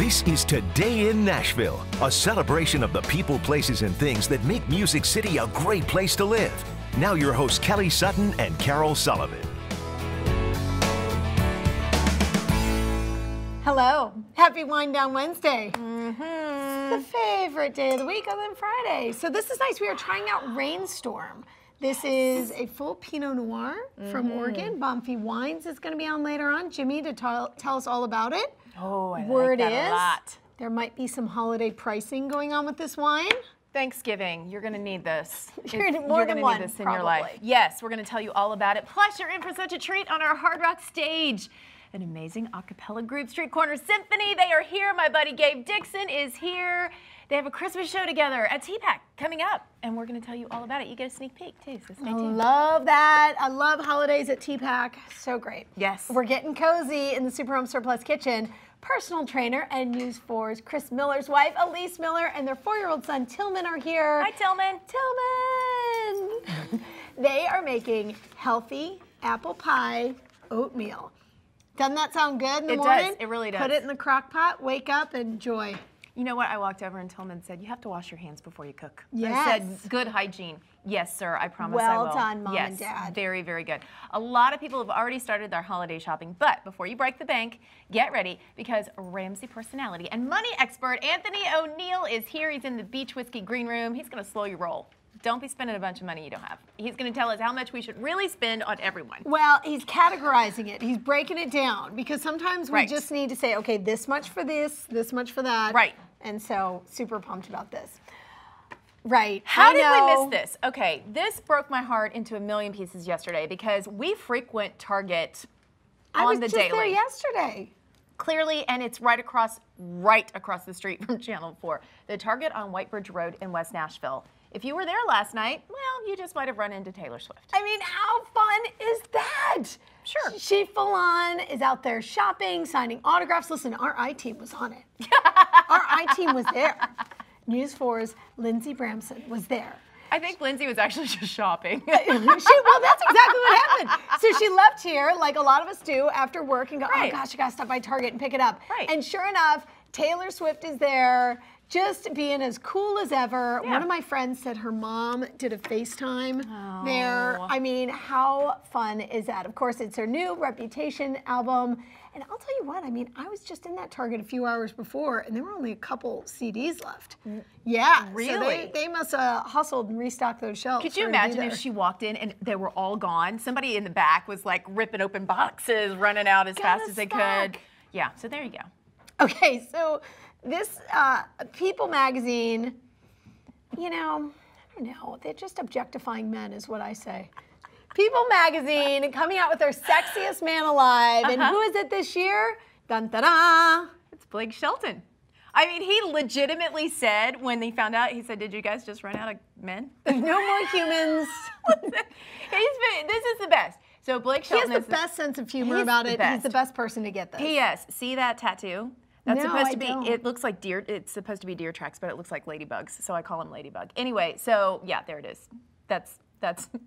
This is Today in Nashville, a celebration of the people, places, and things that make Music City a great place to live. Now your hosts, Kelly Sutton and Carole Sullivan. Hello. Happy Wind Down Wednesday. The favorite day of the week other than Friday. So this is nice. We are trying out Rainstorm. This is a full Pinot Noir from Oregon. Bonfi Wines is going to be on later on. Jimmy to tell us all about it. Oh, I Word like that is, a lot. there might be some holiday pricing going on with this wine. Thanksgiving, you're going to need this. You're going to need this in your life. Yes, we're going to tell you all about it. Plus, you're in for such a treat on our Hard Rock stage. An amazing a cappella group, Street Corner Symphony. They are here. My buddy Gabe Dixon is here. They have a Christmas show together at TPAC coming up, and we're going to tell you all about it. You get a sneak peek, too, so stay tuned. I love that. I love holidays at TPAC. So great. Yes. We're getting cozy in the Super Home Surplus kitchen. Personal trainer and News 4's Chris Miller's wife, Elise Miller, and their 4-year-old son, Tillman, are here. Hi, Tillman. Tillman! They are making healthy apple pie oatmeal. Doesn't that sound good in the morning? It does. It really does. Put it in the crock pot, wake up, enjoy. You know what? I walked over and Tillman said, you have to wash your hands before you cook. Yes. I said, good hygiene. Yes, sir. I promise I will. Well done, Mom yes, and Dad. Very, very good. A lot of people have already started their holiday shopping, but before you break the bank, get ready because Ramsey personality and money expert Anthony O'Neill is here. He's in the Beach Whiskey Green Room. He's going to slow your roll. Don't be spending a bunch of money you don't have. He's going to tell us how much we should really spend on everyone. Well, he's categorizing it. He's breaking it down because sometimes we just need to say, okay, this much for this much for that. Right. And so super pumped about this. Right. How did we miss this? Okay, this broke my heart into a million pieces yesterday because we frequent Target on the daily. I was just there yesterday. Clearly, and it's right across the street from Channel 4. The Target on White Bridge Road in West Nashville. If you were there last night, well, you just might have run into Taylor Swift. I mean, how fun is that? Sure. She full on is out there shopping, signing autographs. Listen, our I-team was on it. Our I-team was there. News 4's Lindsey Bramson was there. I think Lindsay was actually just shopping. Well, that's exactly what happened. So she left here, like a lot of us do, after work and go, oh gosh, I gotta stop by Target and pick it up. Right. And sure enough, Taylor Swift is there, just being as cool as ever. Yeah. One of my friends said her mom did a FaceTime there. I mean, how fun is that? Of course, it's her new Reputation album. And I'll tell you what, I mean, I was just in that Target a few hours before, and there were only a couple CDs left. Yeah. Really? So they must have hustled and restocked those shelves. Could you imagine if she walked in and they were all gone? Somebody in the back was like ripping open boxes, running out as fast as they could. Yeah, so there you go. Okay, so this People magazine, you know, I don't know, they're just objectifying men is what I say. People magazine coming out with their Sexiest Man Alive. And who is it this year? Dun da da. It's Blake Shelton. I mean, he legitimately said when they found out, he said, did you guys just run out of men? No more humans. This is the best. So Blake Shelton He has the best sense of humor about it. He's the best person to get this. P.S. See that tattoo? That's No, supposed to I don't. be, it looks like deer, it's supposed to be deer tracks, but it looks like ladybugs. So I call him Ladybug. Anyway, so yeah, there it is.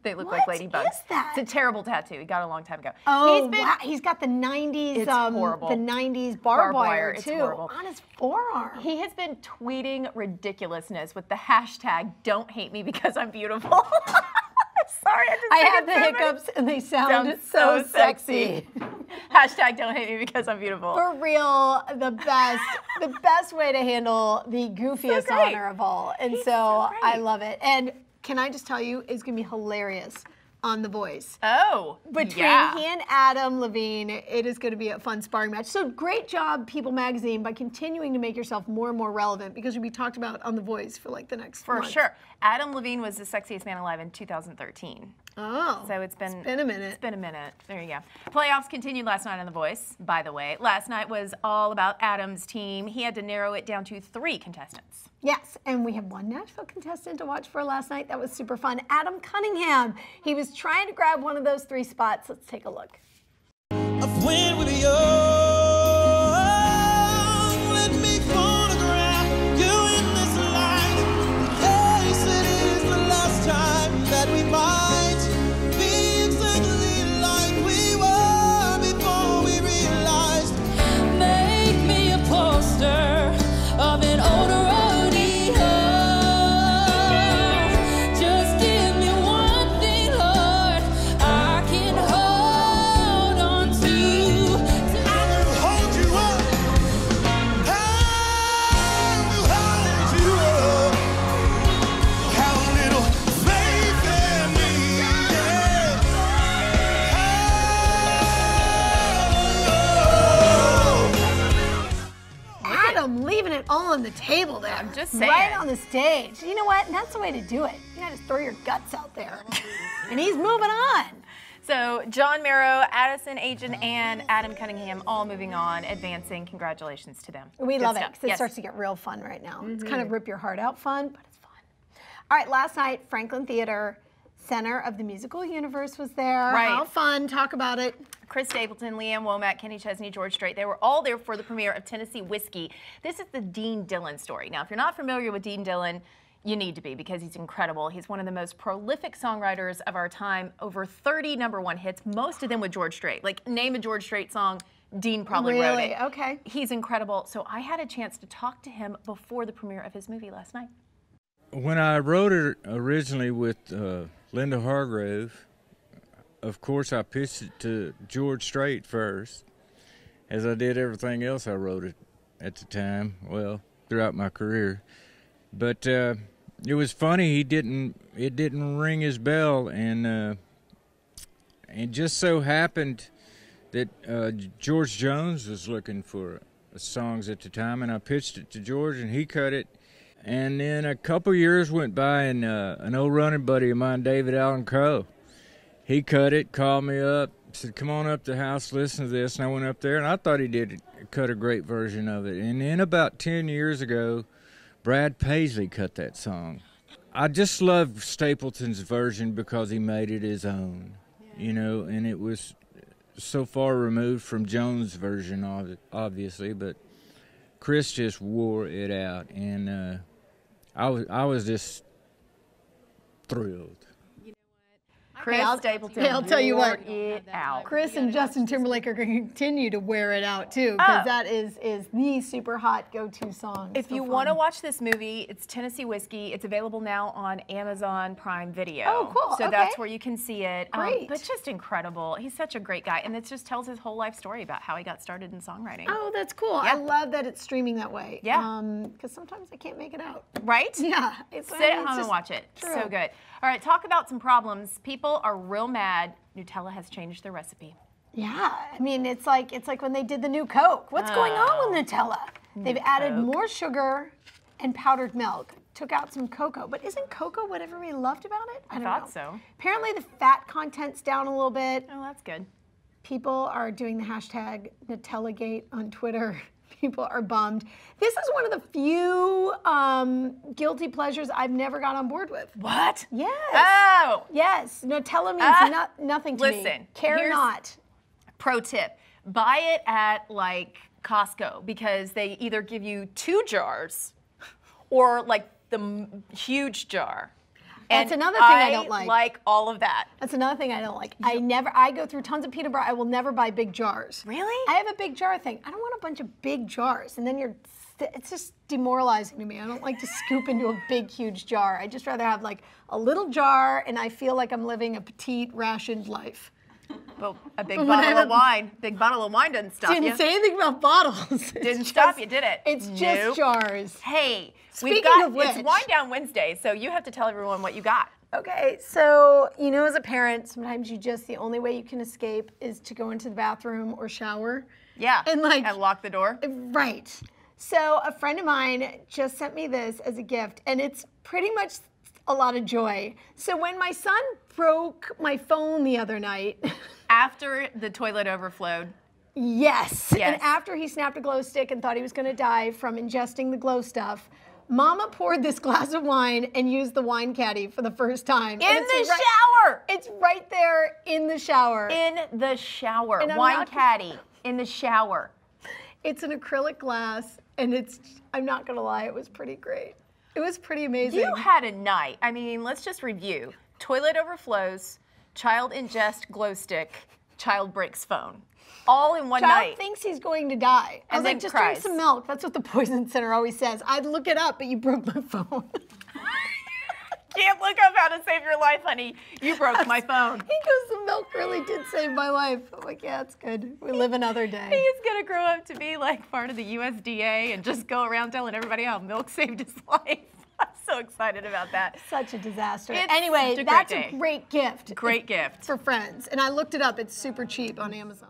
They look like ladybugs. What is that? It's a terrible tattoo. He got it a long time ago. Oh, wow. He's got the 90s, It's horrible. the 90s barbed wire It's too, horrible. on his forearm. He has been tweeting ridiculousness with the hashtag "Don't hate me because I'm beautiful." Sorry, I have the hiccups and they sound so sexy. Hashtag "Don't hate me because I'm beautiful." For real, the best way to handle the goofiest honor of all. And He's so great. I love it. And can I just tell you, it's gonna be hilarious on The Voice. Oh, Between yeah. he and Adam Levine, it is going to be a fun sparring match. So great job, People Magazine, by continuing to make yourself more and more relevant because you'll be talked about on The Voice for like the next month. For sure. Adam Levine was the Sexiest Man Alive in 2013. Oh, So it's been a minute. It's been a minute. There you go. Playoffs continued last night on The Voice, by the way. Last night was all about Adam's team. He had to narrow it down to 3 contestants. Yes, and we have one Nashville contestant to watch for last night. That was super fun. Adam Cunningham. He was trying to grab one of those 3 spots. Let's take a look. Of when we were young, let me photograph you in this light. In case it is the last time that we might be exactly like we were before we realized. Make me a poster him leaving it all on the table there. I'm just saying. Right on the stage. You know what? That's the way to do it. You gotta just throw your guts out there. And he's moving on. So John Marrow, Addison Agent, and Adam Cunningham all moving on, advancing. Congratulations to them. We Good love stuff. it because it starts to get real fun right now. It's kind of rip your heart out fun, but it's fun. All right, last night, Franklin Theater, center of the musical universe, was there. Right. How fun. Talk about it. Chris Stapleton, Leanne Womack, Kenny Chesney, George Strait, they were all there for the premiere of Tennessee Whiskey. This is the Dean Dillon story. Now, if you're not familiar with Dean Dillon, you need to be because he's incredible. He's one of the most prolific songwriters of our time, over 30 #1 hits, most of them with George Strait. Like, name a George Strait song, Dean probably wrote it. Okay. He's incredible. So I had a chance to talk to him before the premiere of his movie last night. When I wrote it originally with Linda Hargrove, of course I pitched it to George Strait first, as I did everything else I wrote it at the time, well, throughout my career. But it was funny, it didn't ring his bell, and it just so happened that George Jones was looking for songs at the time, and I pitched it to George, and he cut it. And then a couple years went by, and an old running buddy of mine, David Allen Crow, he cut it, called me up, said, come on up to the house, listen to this. And I went up there, and I thought he did cut a great version of it. And then about 10 years ago, Brad Paisley cut that song. I just love Stapleton's version because he made it his own, you know, and it was so far removed from Jones' version, obviously, but Chris just wore it out, and I was just thrilled. Chris Stapleton, I'll tell you what, it out. Chris and Justin Timberlake are going to continue to wear it out too, because that is the super hot go-to song. If you want to watch this movie, it's Tennessee Whiskey. It's available now on Amazon Prime Video. Oh, cool. So okay. that's where you can see it. Great. But just incredible. He's such a great guy, and it just tells his whole life story about how he got started in songwriting. Oh, that's cool. Yeah. I love that it's streaming that way. Yeah. Because sometimes I can't make it out. Right? Yeah. Sit at home and watch it. true. So good. All right, talk about some problems. People are real mad. Nutella has changed their recipe. Yeah, I mean, it's like when they did the new Coke. What's going on with Nutella? They've added more sugar and powdered milk, took out some cocoa. But isn't cocoa what everybody loved about it? I don't thought know. so. Apparently the fat content's down a little bit. Oh, that's good. People are doing the hashtag Nutellagate on Twitter. People are bummed. This is one of the few guilty pleasures I've never got on board with. What? Yes. Oh! Yes. Nutella means nothing to me. Listen, Care here's- not. Pro tip, buy it at like Costco because they either give you 2 jars or like the huge jar. That's And another thing I don't like. like all of that. That's another thing I don't like. I go through tons of peanut butter. I will never buy big jars. Really? I have a big jar thing. I don't want a bunch of big jars. And then it's just demoralizing to me. I don't like to scoop into a big, huge jar. I just rather have like a little jar, and I feel like I'm living a petite, rationed life. Well, a big bottle of wine. Big bottle of wine doesn't stop you. Didn't say anything about bottles. Didn't stop you, did it? It's Nope. just jars. Hey, Speaking of which, it's Wine Down Wednesday, so you have to tell everyone what you got. Okay, so you know, as a parent, sometimes the only way you can escape is to go into the bathroom or shower. Yeah. And lock the door. Right. So a friend of mine just sent me this as a gift, and it's pretty much a lot of joy. So when my son broke my phone the other night. After the toilet overflowed. Yes. Yes. And after he snapped a glow stick and thought he was going to die from ingesting the glow stuff, Mama poured this glass of wine and used the wine caddy for the first time. In the shower! It's right there in the shower. In the shower. And I'm Wine not- caddy in the shower. It's an acrylic glass, and I'm not going to lie, it was pretty great. It was pretty amazing. You had a night. I mean, let's just review. Toilet overflows, child ingest glow stick, child breaks phone. All in one night. Child thinks he's going to die. I was then like, just cries. drink some milk. That's what the Poison Center always says. I'd look it up, but you broke my phone. Can't look up how to save your life, honey. You broke my phone. He goes, the milk really did save my life. I'm like, yeah, it's good. We live another day. He's gonna grow up to be like part of the USDA and just go around telling everybody how milk saved his life. I'm so excited about that. Such a disaster. It's Anyway, a great that's day. a great gift. Great gift. For friends. And I looked it up. It's super cheap on Amazon.